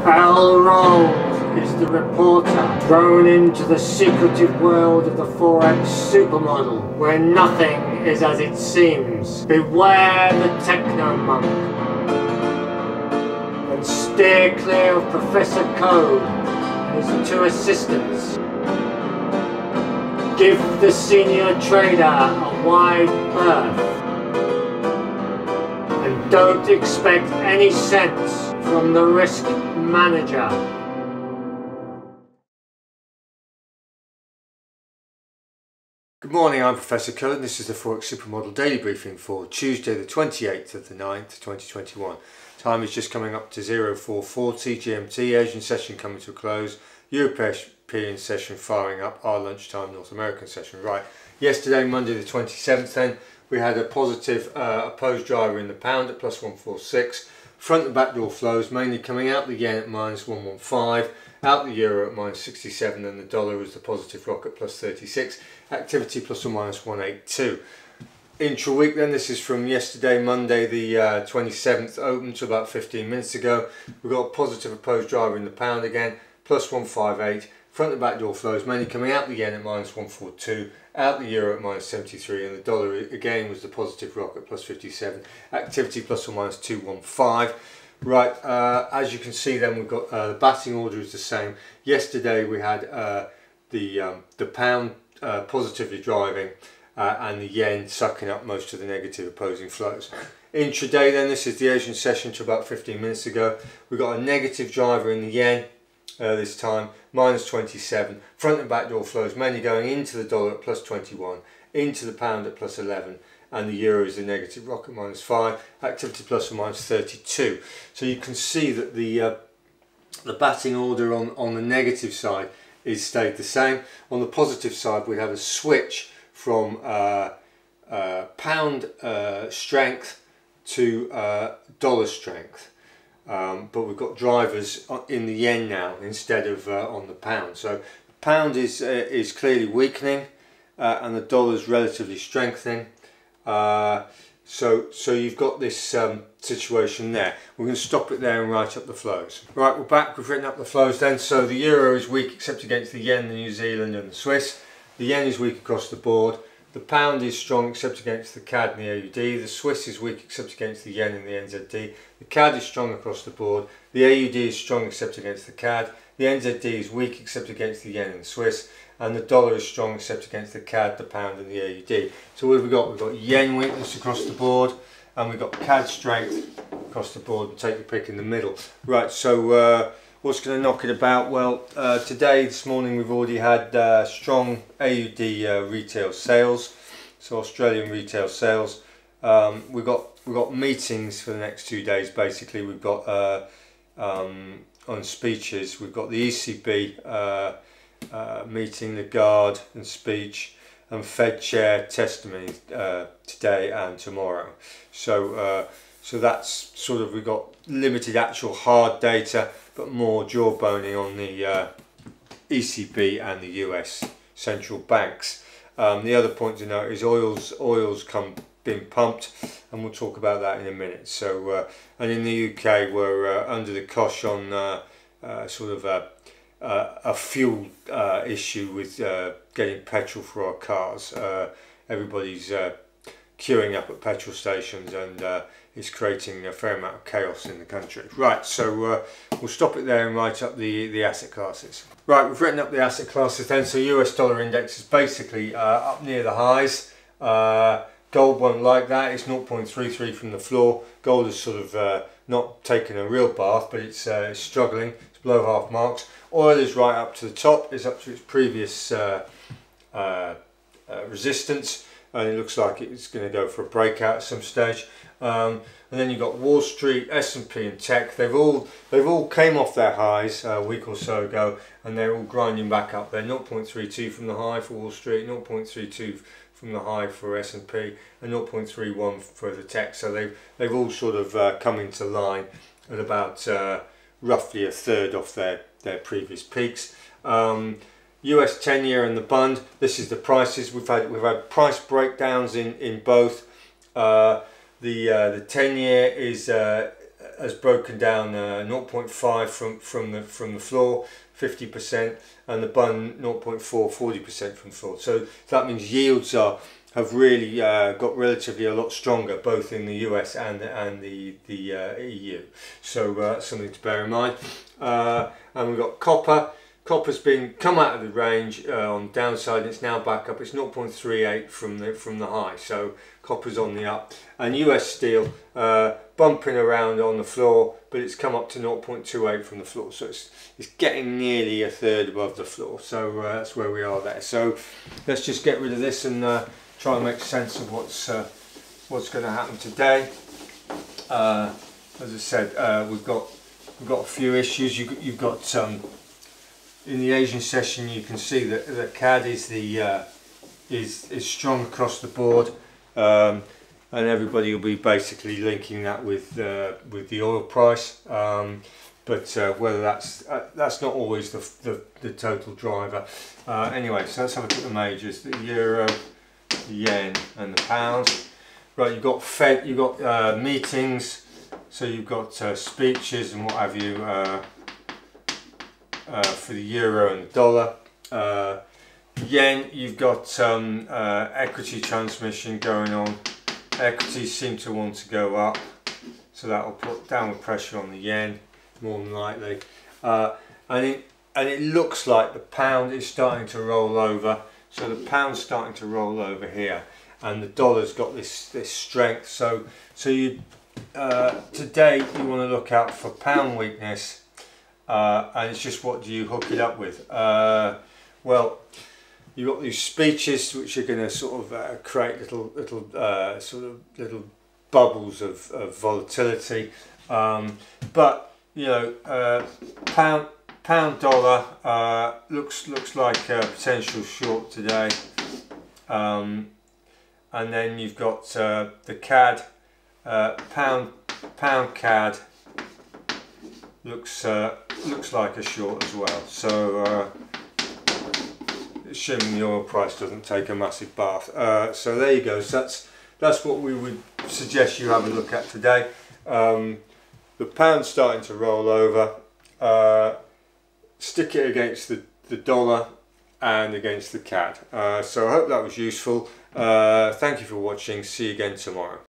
Al Rolls is the reporter thrown into the secretive world of the Forex supermodel, where nothing is as it seems. Beware the techno-monk, and steer clear of Professor Code and his two assistants. Give the senior trader a wide berth, and don't expect any sense from the risk manager. Good morning, I'm Professor Code and this is the Forex Supermodel Daily Briefing for Tuesday the 28th of the 9th, 2021. Time is just coming up to 0440 GMT, Asian session coming to a close, European session firing up, our lunchtime North American session. Right, yesterday, Monday the 27th then, we had a positive opposed driver in the pound at plus 146. Front and back door flows mainly coming out the yen at minus 115, out the euro at minus 67, and the dollar was the positive rock at plus 36. Activity plus or minus 182. Intra-week then, this is from yesterday, Monday the 27th, open to about 15 minutes ago. We've got a positive opposed driver in the pound again, plus 158. Front and back door flows mainly coming out the yen at minus 142, out the euro at minus 73, and the dollar again was the positive rock at plus 57. Activity plus or minus 215. Right, as you can see then, we've got the batting order is the same. Yesterday we had the pound positively driving and the yen sucking up most of the negative opposing flows. Intraday then, this is the Asian session to about 15 minutes ago. We've got a negative driver in the yen this time, minus 27. Front and back door flows mainly going into the dollar at plus 21, into the pound at plus 11, and the euro is the negative rock at minus 5. Activity plus or minus 32. So you can see that the batting order on the negative side is stayed the same. On the positive side, we have a switch from pound strength to dollar strength. But we've got drivers in the yen now instead of on the pound. So the pound is clearly weakening and the dollar's relatively strengthening. So you've got this situation there. We're going to stop it there and write up the flows. Right, we're back. We've written up the flows then. So the euro is weak except against the yen, the New Zealand and the Swiss. The yen is weak across the board. The pound is strong except against the CAD and the AUD. The Swiss is weak except against the yen and the NZD. The CAD is strong across the board. The AUD is strong except against the CAD. The NZD is weak except against the yen and the Swiss. And the dollar is strong except against the CAD, the pound and the AUD. So what have we got? We've got yen weakness across the board and we've got CAD strength across the board. And take your pick in the middle. Right, so what's going to knock it about? Well, this morning we've already had strong AUD retail sales, so Australian retail sales. We've got meetings for the next 2 days. Basically, we've got on speeches. We've got the ECB meeting, Lagarde and speech, and Fed chair testimony today and tomorrow. So that's sort of, we've got limited actual hard data, but more jawboning on the ECB and the US central banks. The other point to note is oil's been pumped, and we'll talk about that in a minute. So and in the UK we're under the cosh on sort of a fuel issue with getting petrol for our cars. Everybody's queuing up at petrol stations and it's creating a fair amount of chaos in the country. Right, so we'll stop it there and write up the asset classes. Right, we've written up the asset classes then. So US dollar index is basically up near the highs. Gold won't like that. It's 0.33 from the floor. Gold has sort of not taken a real bath, but it's struggling. It's below half marks. Oil is right up to the top. It's up to its previous resistance, and it looks like it's going to go for a breakout at some stage. And then you've got Wall Street, S&P and tech. They've all came off their highs a week or so ago, and they're all grinding back up. They're 0.32 from the high for Wall Street, 0.32 from the high for S&P, and 0.31 for the tech. So they've all sort of come into line at about roughly a third off their previous peaks. US 10-year and the bund. This is the prices. We've had price breakdowns in both. The 10-year is has broken down 0.5 from the floor, 50%, and the bun 0.4, 40% from the floor. So that means yields have really got relatively a lot stronger, both in the US and the EU. So that's something to bear in mind. And we've got copper. Copper's been come out of the range on the downside, and it's now back up. It's 0.38 from the high, so copper's on the up. And US steel bumping around on the floor, but it's come up to 0.28 from the floor, so it's getting nearly a third above the floor. So that's where we are there. So let's just get rid of this and try and make sense of what's going to happen today. As I said, we've got a few issues. You've got in the Asian session, you can see that the CAD is strong across the board, and everybody will be basically linking that with the oil price. But whether that's not always the total driver. Anyway, so let's have a look at the majors: the euro, the yen, and the pound. Right, you've got Fed, you've got meetings, so you've got speeches and what have you. For the euro and the dollar. Yen, you've got equity transmission going on. Equities seem to want to go up, so that will put downward pressure on the yen, more than likely. And it looks like the pound is starting to roll over. So the pound's starting to roll over here, and the dollar's got this strength. So you today you want to look out for pound weakness. And it's just, what do you hook it up with? Well, you've got these speeches which are going to sort of create little bubbles of volatility. But you know, pound dollar looks like a potential short today. And then you've got the CAD, pound CAD. Looks like a short as well. So assuming the oil price doesn't take a massive bath. So there you go. So that's what we would suggest you have a look at today. The pound's starting to roll over. Stick it against the dollar and against the CAD. So I hope that was useful. Thank you for watching. See you again tomorrow.